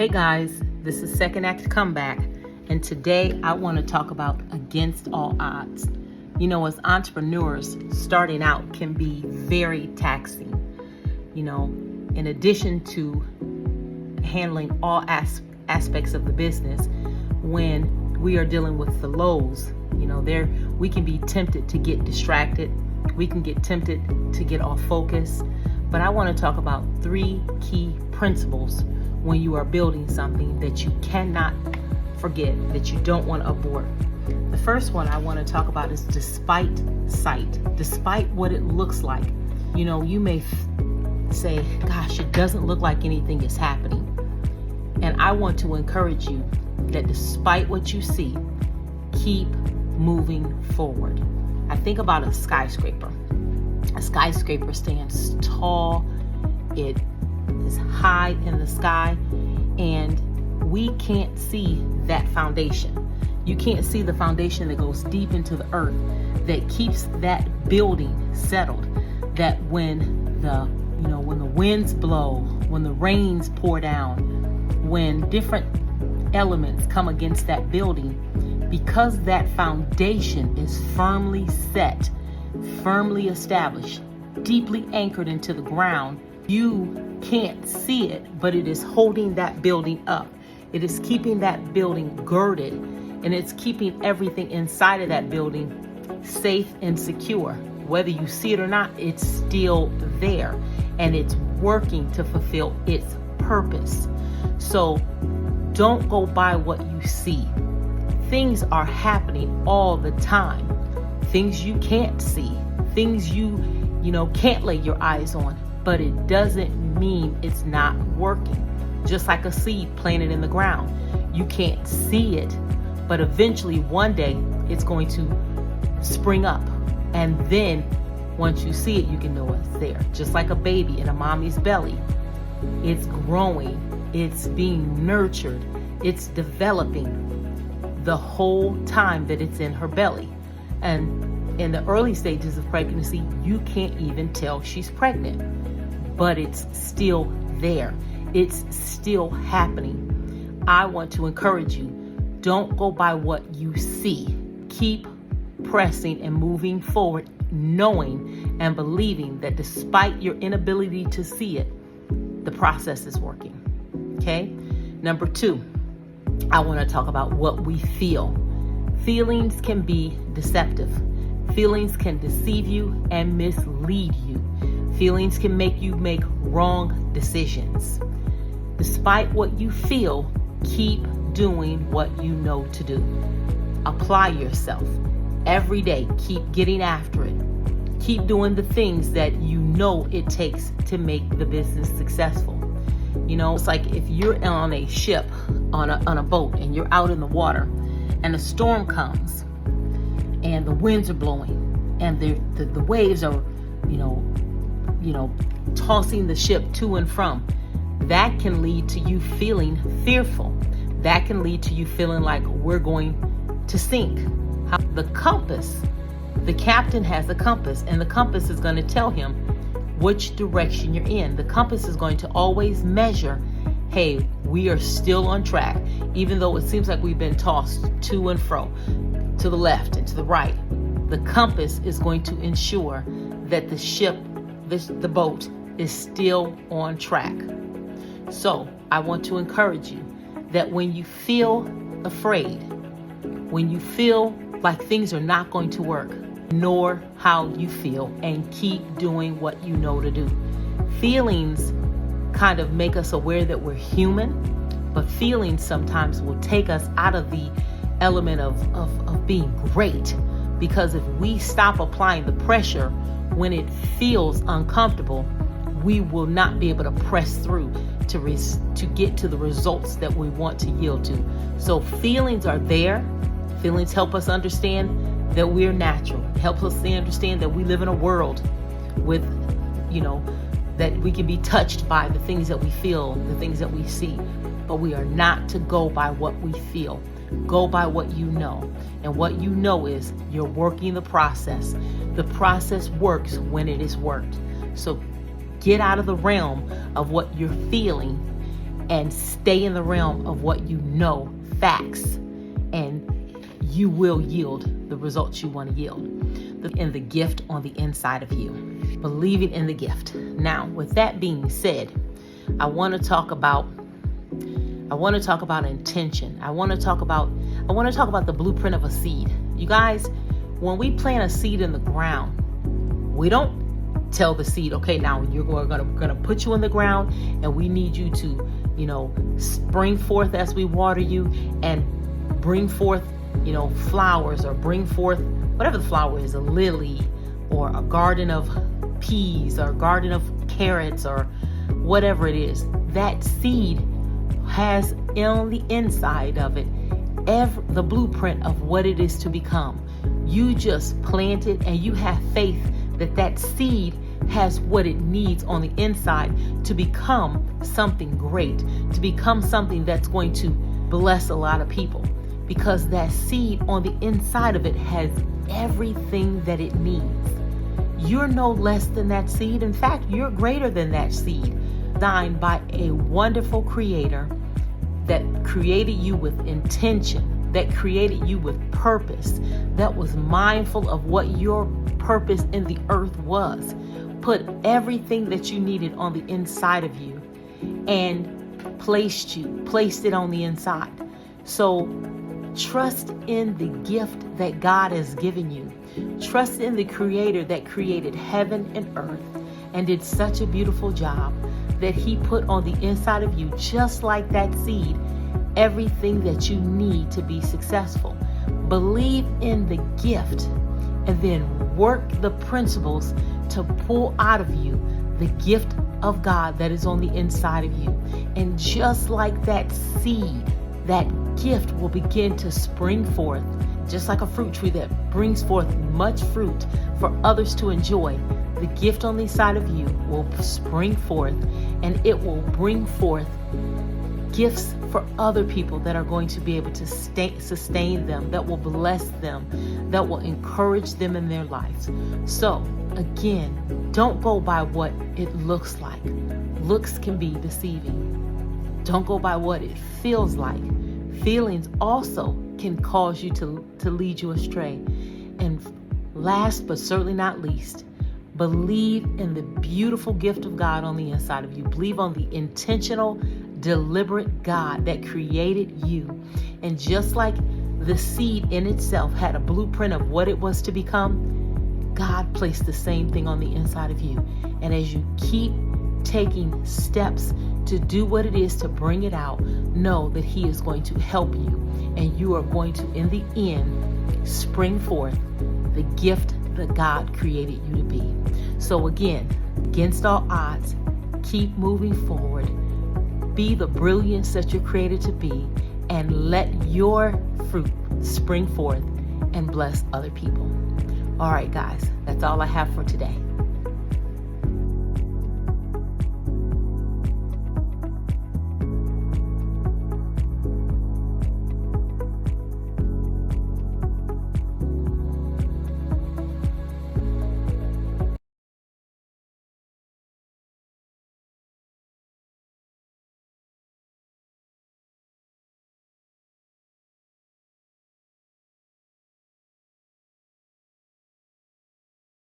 Hey guys, this is Second Act Comeback, and today I want to talk about against all odds. You know, as entrepreneurs, starting out can be very taxing. You know, in addition to handling all aspects of the business, when we are dealing with the lows, you know, we can be tempted to get distracted. We can get tempted to get off focus. But I want to talk about 3 key principles when you are building something that you cannot forget, that you don't want to abort. The first one I want to talk about is despite sight, despite what it looks like. You know, you may say, gosh, it doesn't look like anything is happening. And I want to encourage you that despite what you see, keep moving forward. I think about a skyscraper. A skyscraper stands tall. It is high in the sky, and we can't see that foundation. You can't see the foundation that goes deep into the earth that keeps that building settled. That when the winds blow, when the rains pour down, when different elements come against that building, because that foundation is firmly set, firmly established, deeply anchored into the ground, you can't see it, but it is holding that building up. It is keeping that building girded, and it's keeping everything inside of that building safe and secure. Whether you see it or not, it's still there, and it's working to fulfill its purpose. So don't go by what you see. Things are happening all the time. Things you can't see, things you can't lay your eyes on, but it doesn't mean it's not working. Just like a seed planted in the ground. You can't see it, but eventually one day it's going to spring up. And then once you see it, you can know it's there. Just like a baby in a mommy's belly. It's growing, it's being nurtured, it's developing the whole time that it's in her belly. And in the early stages of pregnancy, you can't even tell she's pregnant, but it's still there. It's still happening. I want to encourage you, don't go by what you see. Keep pressing and moving forward, knowing and believing that despite your inability to see it, the process is working. Okay? Number 2, I want to talk about what we feel. Feelings can be deceptive. Feelings can deceive you and mislead you. Feelings can make you make wrong decisions. Despite what you feel, keep doing what you know to do. Apply yourself every day. Keep getting after it. Keep doing the things that you know it takes to make the business successful. You know, it's like if you're on a ship, on a boat, and you're out in the water, and a storm comes, and the winds are blowing, and the waves are, tossing the ship to and from. That can lead to you feeling fearful. That can lead to you feeling like we're going to sink. The compass, the captain has a compass, and the compass is going to tell him which direction you're in. The compass is going to always measure, hey, we are still on track, even though it seems like we've been tossed to and fro, to the left and to the right. The compass is going to ensure that the ship, the boat, is still on track. So I want to encourage you that when you feel afraid, when you feel like things are not going to work, ignore how you feel and keep doing what you know to do. Feelings kind of make us aware that we're human, but feelings sometimes will take us out of the element of being great, because if we stop applying the pressure when it feels uncomfortable, we will not be able to press through to get to the results that we want to yield to. So feelings are there. Feelings help us understand that we're natural. It helps us to understand that we live in a world with, that we can be touched by the things that we feel, the things that we see. But we are not to go by what we feel. Go by what you know. And what you know is you're working the process. The process works when it is worked. So get out of the realm of what you're feeling and stay in the realm of what you know, facts, and you will yield the results you want to yield. In the gift on the inside of you. Believing in the gift. Now, with that being said, I want to talk about intention. I want to talk about the blueprint of a seed. You guys, when we plant a seed in the ground, we don't tell the seed, okay, now we're gonna put you in the ground, and we need you to, spring forth as we water you, and bring forth, flowers, or bring forth whatever the flower is, a lily, or a garden of peas, or a garden of carrots, or whatever it is. That seed has on the inside of it the blueprint of what it is to become. You just plant it, and you have faith that seed has what it needs on the inside to become something great, to become something that's going to bless a lot of people, because that seed on the inside of it has everything that it needs. You're no less than that seed. In fact, you're greater than that seed, designed by a wonderful creator that created you with intention, that created you with purpose, that was mindful of what your purpose in the earth was, put everything that you needed on the inside of you, and placed it on the inside. So trust in the gift that God has given you. Trust in the creator that created heaven and earth and did such a beautiful job that he put on the inside of you, just like that seed, everything that you need to be successful. Believe in the gift, and then work the principles to pull out of you the gift of God that is on the inside of you. And just like that seed, that gift will begin to spring forth, just like a fruit tree that brings forth much fruit for others to enjoy. The gift on the side of you will spring forth, and it will bring forth gifts for other people that are going to be able to sustain them, that will bless them, that will encourage them in their lives. So again, don't go by what it looks like. Looks can be deceiving. Don't go by what it feels like. Feelings also can cause you to lead you astray. And last but certainly not least, believe in the beautiful gift of God on the inside of you. Believe on the intentional, deliberate God that created you. And just like the seed in itself had a blueprint of what it was to become, God placed the same thing on the inside of you. And as you keep taking steps to do what it is to bring it out, know that he is going to help you, and you are going to, in the end, spring forth the gift that God created you to be. So again, against all odds, keep moving forward. Be the brilliance that you're created to be, and let your fruit spring forth and bless other people. All right, guys, that's all I have for today.